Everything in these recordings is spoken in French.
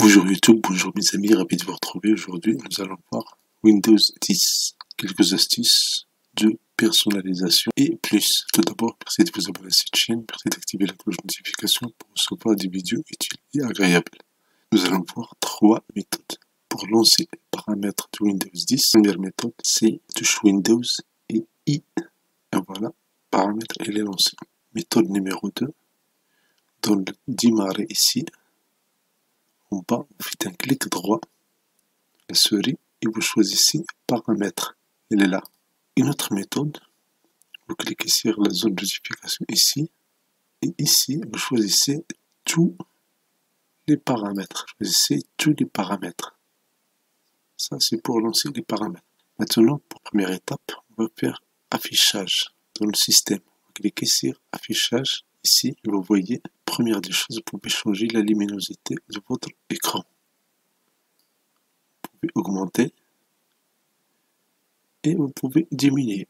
Bonjour YouTube, bonjour mes amis, ravi de vous retrouver. Aujourd'hui, nous allons voir Windows 10. Quelques astuces de personnalisation et plus. Tout d'abord, merci de vous abonner à cette chaîne, merci d'activer la cloche de notification pour recevoir des vidéos utiles et agréables. Nous allons voir 3 méthodes pour lancer les paramètres de Windows 10. La première méthode, c'est touche Windows et I. Et voilà, paramètre, il est lancé. Méthode numéro 2, dans le démarrer ici, en bas, vous faites un clic droit, la souris, et vous choisissez paramètres. Elle est là. Une autre méthode, vous cliquez sur la zone de notification ici, et ici, vous choisissez tous les paramètres. Choisissez tous les paramètres. Ça, c'est pour lancer les paramètres. Maintenant, pour première étape, on va faire affichage dans le système. Vous cliquez sur affichage. Ici, vous voyez, première des choses, vous pouvez changer la luminosité de votre écran. Vous pouvez augmenter et vous pouvez diminuer.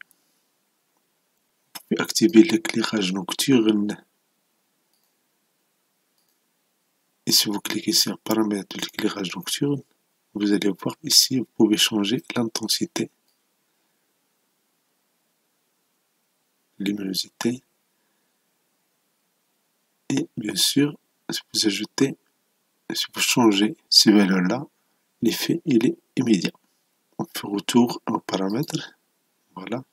Vous pouvez activer l'éclairage nocturne. Et si vous cliquez sur paramètres de l'éclairage nocturne, vous allez voir ici, vous pouvez changer l'intensité, luminosité. Et bien sûr, si vous ajoutez, si vous changez ces valeurs-là, l'effet il est immédiat. On fait retour aux paramètres. Voilà.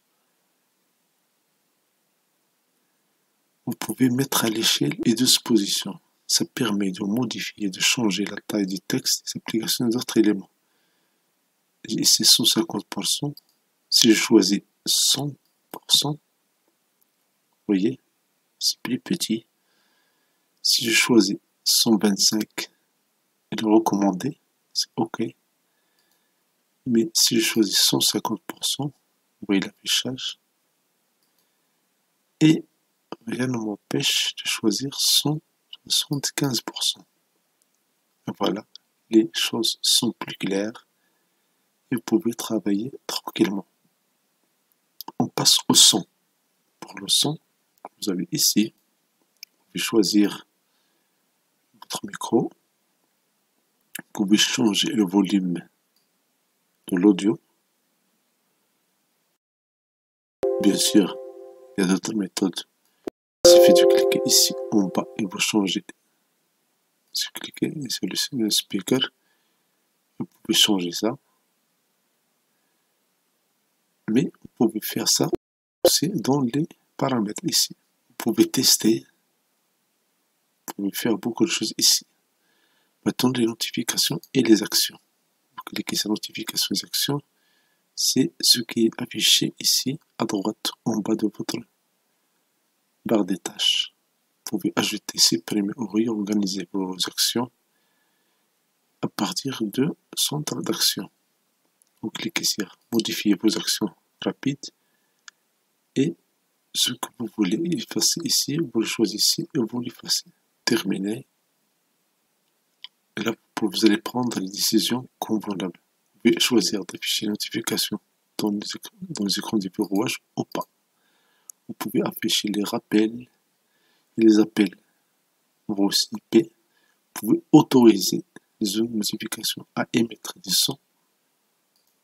Vous pouvez mettre à l'échelle et de positions. Ça permet de modifier, de changer la taille du texte, des applications et d'autres éléments. Ici 150%. Si je choisis 100%, vous voyez, c'est plus petit. Si je choisis 125 et le recommander, c'est OK. Mais si je choisis 150%, vous voyez l'affichage. Et rien ne m'empêche de choisir 175%. Et voilà, les choses sont plus claires et vous pouvez travailler tranquillement. On passe au son. Pour le son, vous avez ici, vous pouvez choisir votre micro. Vous pouvez changer le volume de l'audio. Bien sûr, il y a d'autres méthodes. Il suffit de cliquer ici en bas et vous changez. Si vous cliquez sur le speaker, vous pouvez changer ça. Mais vous pouvez faire ça aussi dans les paramètres ici. Vous pouvez tester. Vous pouvez faire beaucoup de choses ici. Maintenant, les notifications et les actions. Vous cliquez sur notifications et actions. C'est ce qui est affiché ici à droite en bas de votre barre des tâches. Vous pouvez ajouter, supprimer ou réorganiser vos actions à partir de centre d'action. Vous cliquez sur modifier vos actions rapides et ce que vous voulez effacer ici, vous le choisissez et vous l'effacez. Terminé. Et là, vous allez prendre les décisions convenables. Vous pouvez choisir d'afficher les notifications dans les écrans du verrouillage ou pas. Vous pouvez afficher les rappels et les appels vos IP. Vous pouvez autoriser les notifications à émettre des sons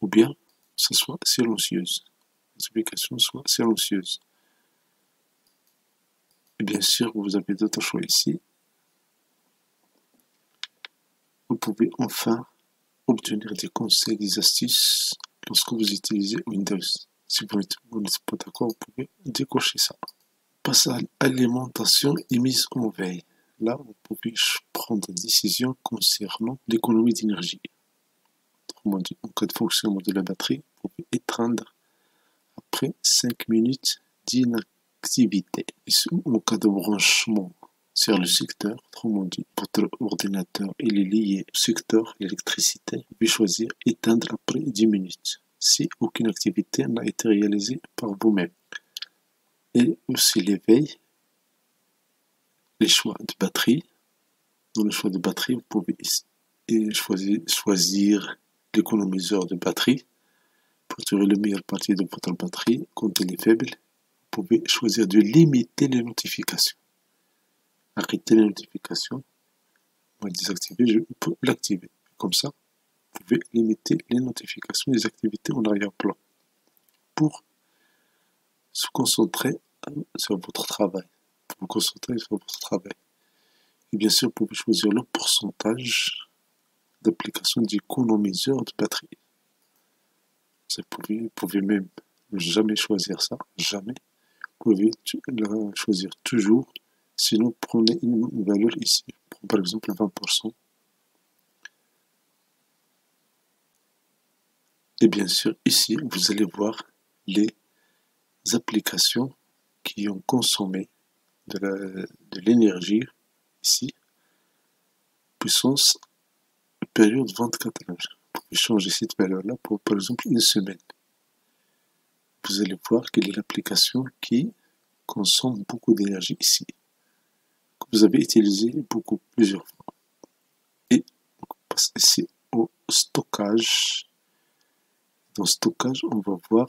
ou bien que ce soit silencieuse. Les notifications soient silencieuses. Et bien sûr, vous avez d'autres choix ici. Vous pouvez enfin obtenir des conseils, des astuces lorsque vous utilisez Windows. Si vous n'êtes pas d'accord, vous pouvez décocher ça. Passe à l'alimentation et mise en veille. Là, vous pouvez prendre des décisions concernant l'économie d'énergie. Autrement dit, en cas de fonctionnement de la batterie, vous pouvez éteindre après 5 minutes d'inactivité. En cas de branchement sur le secteur, autrement dit, votre ordinateur il est lié au secteur l'électricité, vous pouvez choisir éteindre après 10 minutes si aucune activité n'a été réalisée par vous-même. Et aussi l'éveil, les choix de batterie. Dans le choix de batterie, vous pouvez choisir l'économiseur de batterie pour tirer le meilleur parti de votre batterie quand elle est faible. Vous pouvez choisir de limiter les notifications. Arrêter les notifications, On va le désactiver, je peux l'activer. Comme ça, vous pouvez limiter les notifications des activités en arrière-plan pour se concentrer sur votre travail. Pour vous concentrer sur votre travail. Et bien sûr, vous pouvez choisir le pourcentage d'application d'économiseur de batterie. Vous pouvez même jamais choisir ça, jamais. Vous pouvez la choisir toujours. Sinon, prenez une valeur ici. Prenez par exemple 20%. Et bien sûr, ici, vous allez voir les applications qui ont consommé de l'énergie. Ici, puissance, période 24 heures. Vous pouvez changer cette valeur-là pour, par exemple, une semaine. Vous allez voir quelle est l'application qui consomme beaucoup d'énergie ici, que vous avez utilisé plusieurs fois. Et on passe ici au stockage. Dans stockage, on va voir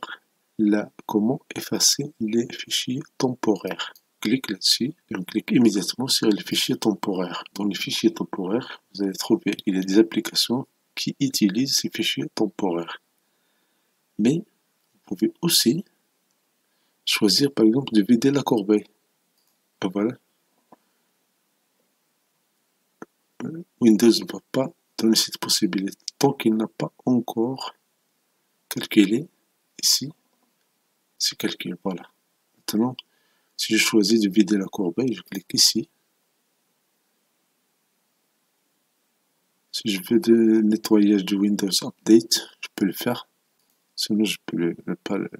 comment effacer les fichiers temporaires. On clique là-dessus et on clique immédiatement sur les fichiers temporaires. Dans les fichiers temporaires, vous allez trouver il y a des applications qui utilisent ces fichiers temporaires. Mais vous pouvez aussi choisir par exemple de vider la corbeille. Et voilà. Windows ne va pas donner cette possibilité tant qu'il n'a pas encore calculé ici. C'est calculé, voilà. Maintenant, si je choisis de vider la corbeille, je clique ici. Si je veux de nettoyage de Windows Update, je peux le faire. Sinon, je peux pas le...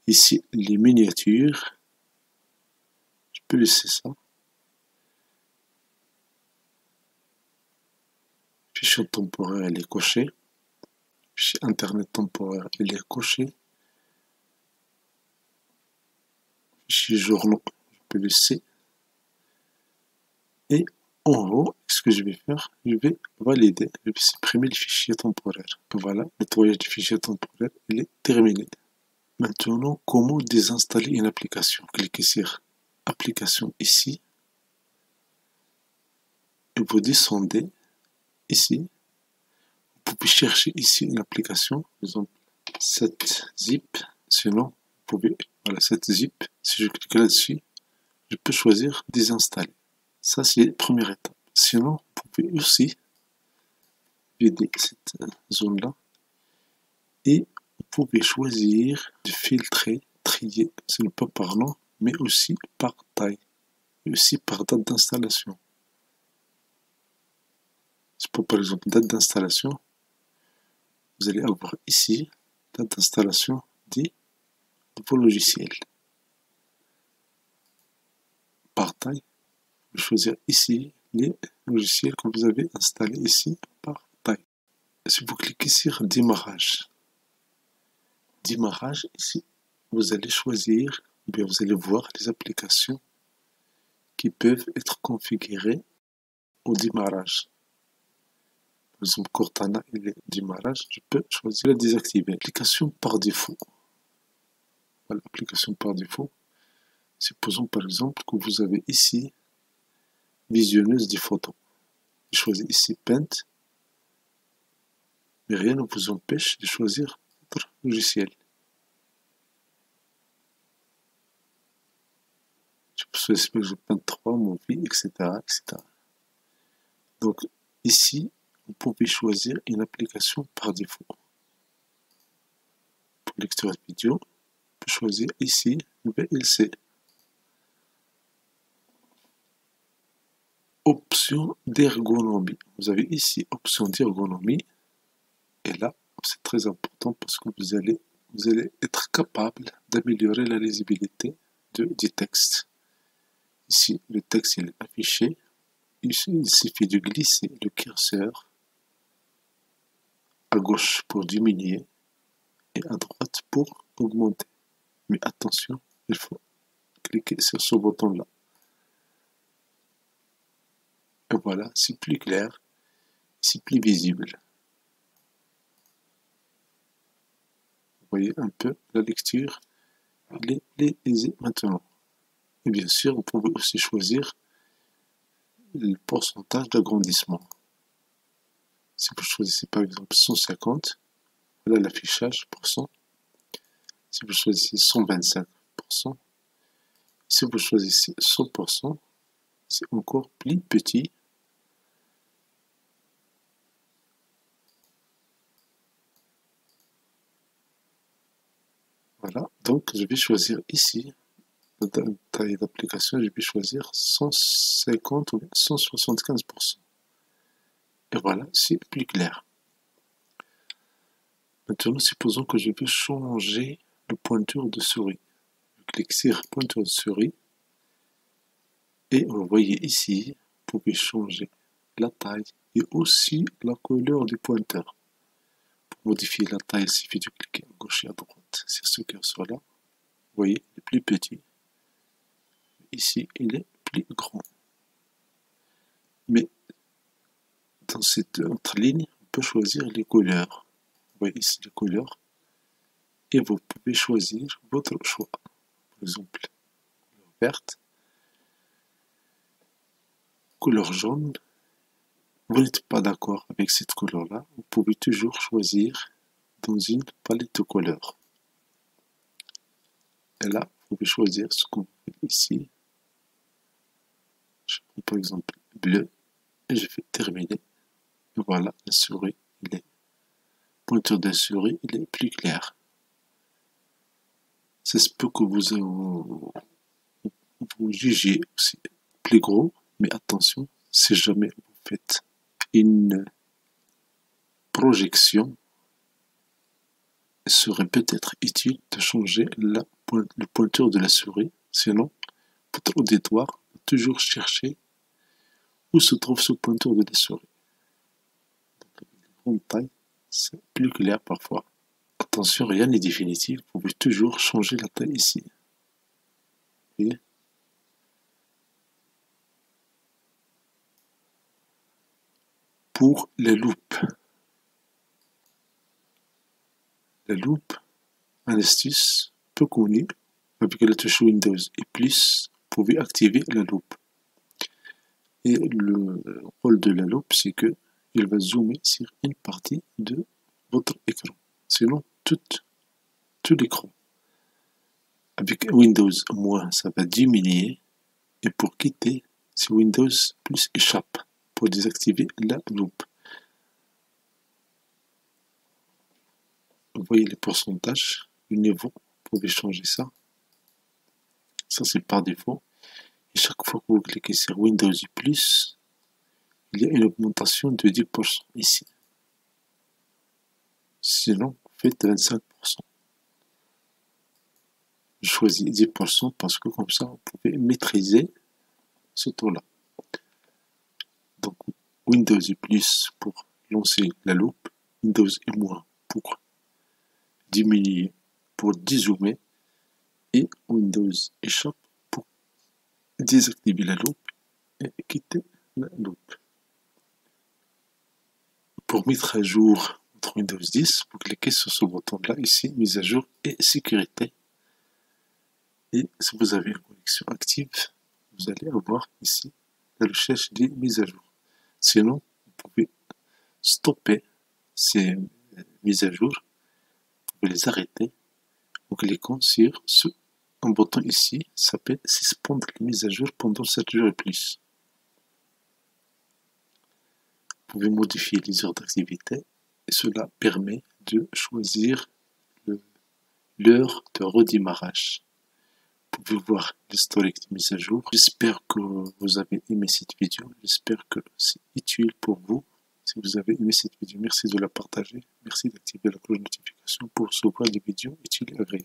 Ici, les miniatures. Je peux laisser ça. Fichier temporaire, elle est cochée. Fichier internet temporaire, elle est cochée. Fichier journaux, je peux laisser. Et en haut, ce que je vais faire, je vais valider, je vais supprimer le fichier temporaire. Voilà, le nettoyage du fichier temporaire, il est terminé. Maintenant, comment désinstaller une application? Cliquez sur application ici. Et vous descendez ici. Vous pouvez chercher ici une application, par exemple 7zip. Sinon, vous pouvez, voilà, 7zip. Si je clique là-dessus, je peux choisir désinstaller. Ça, c'est la première étape. Sinon, vous pouvez aussi vider cette zone-là et vous pouvez choisir de filtrer, trier, ce n'est pas par nom, mais aussi par taille, et aussi par date d'installation. C'est pour, par exemple, date d'installation. Vous allez avoir ici, date d'installation de vos logiciels. Par taille, vous choisir ici les logiciels que vous avez installés ici par taille. Si vous cliquez sur démarrage, ici, vous allez choisir, ou bien vous allez voir les applications qui peuvent être configurées au démarrage. Par exemple, Cortana et le démarrage, je peux choisir de désactiver. Application par défaut. Voilà, l'application par défaut. Supposons par exemple que vous avez ici visionneuse des photos. Je choisis ici Paint. Mais rien ne vous empêche de choisir votre logiciel. Je peux choisir par exemple Paint 3, Movie, etc., etc. Donc ici, vous pouvez choisir une application par défaut. Pour lecture vidéo, vous pouvez choisir ici VLC. Option d'ergonomie. Vous avez ici option d'ergonomie. Et là, c'est très important parce que vous allez être capable d'améliorer la lisibilité du texte. Ici, le texte il est affiché. Ici, il suffit de glisser le curseur à gauche pour diminuer et à droite pour augmenter. Mais attention, il faut cliquer sur ce bouton-là. Et voilà, c'est plus clair, c'est plus visible. Vous voyez un peu la lecture, elle est aisée maintenant. Et bien sûr, vous pouvez aussi choisir le pourcentage d'agrandissement. Si vous choisissez par exemple 150, voilà l'affichage %. Si vous choisissez 125%, si vous choisissez 100%, c'est encore plus petit. Voilà, donc je vais choisir ici, la taille d'application, je vais choisir 150 ou 175%. Et voilà, c'est plus clair. Maintenant, supposons que je veux changer le pointeur de souris. Je clique sur pointeur de souris. Et vous voyez ici, vous pouvez changer la taille et aussi la couleur du pointeur. Pour modifier la taille, il suffit de cliquer à gauche et à droite sur ce curseur-là. Vous voyez, il est plus petit. Ici, il est plus grand. Mais dans cette autre ligne, on peut choisir les couleurs. Vous voyez ici les couleurs. Et vous pouvez choisir votre choix. Par exemple, couleur verte, couleur jaune. Vous n'êtes pas d'accord avec cette couleur-là, vous pouvez toujours choisir dans une palette de couleurs. Et là, vous pouvez choisir ce que vous voulez ici. Je prends par exemple bleu et je fais terminer. Et voilà, la souris, le pointeur de la souris, il est plus clair. Ça se peut que vous jugez aussi plus gros, mais attention, si jamais vous faites une projection, il serait peut-être utile de changer le pointeur de la souris, sinon votre auditoire va toujours chercher où se trouve ce pointeur de la souris. Donc, avec une grande taille, c'est plus clair parfois. Attention, rien n'est définitif, vous pouvez toujours changer la taille ici. Vous voyez ? Pour la loupe. La loupe, une astuce peu connue, avec la touche Windows et plus, vous pouvez activer la loupe. Et le rôle de la loupe, c'est que il va zoomer sur une partie de votre écran. Sinon, tout l'écran. Avec Windows moins, ça va diminuer. Et pour quitter, c'est Windows plus échappe pour désactiver la loupe. Vous voyez les pourcentages, le niveau, vous pouvez changer ça. Ça, c'est par défaut. Et chaque fois que vous cliquez sur Windows et plus, il y a une augmentation de 10% ici. Sinon, faites 25%. Je choisis 10% parce que comme ça, vous pouvez maîtriser ce taux-là. Donc, Windows et plus pour lancer la loupe, Windows et moins pour diminuer, pour dézoomer, et Windows échappe pour désactiver la loupe et quitter la loupe. Pour mettre à jour votre Windows 10, vous cliquez sur ce bouton-là ici, mise à jour et sécurité. Et si vous avez une connexion active, vous allez avoir ici la recherche des mises à jour. Sinon, vous pouvez stopper ces mises à jour, vous pouvez les arrêter en cliquant sur un bouton ici, ça s'appelle suspendre les mises à jour pendant 7 jours et plus. Vous pouvez modifier les heures d'activité et cela permet de choisir l'heure de redémarrage. Vous pouvez voir l'historique des mises à jour. J'espère que vous avez aimé cette vidéo. J'espère que c'est utile pour vous. Si vous avez aimé cette vidéo, merci de la partager. Merci d'activer la cloche de notification pour recevoir des vidéos utiles et agréables.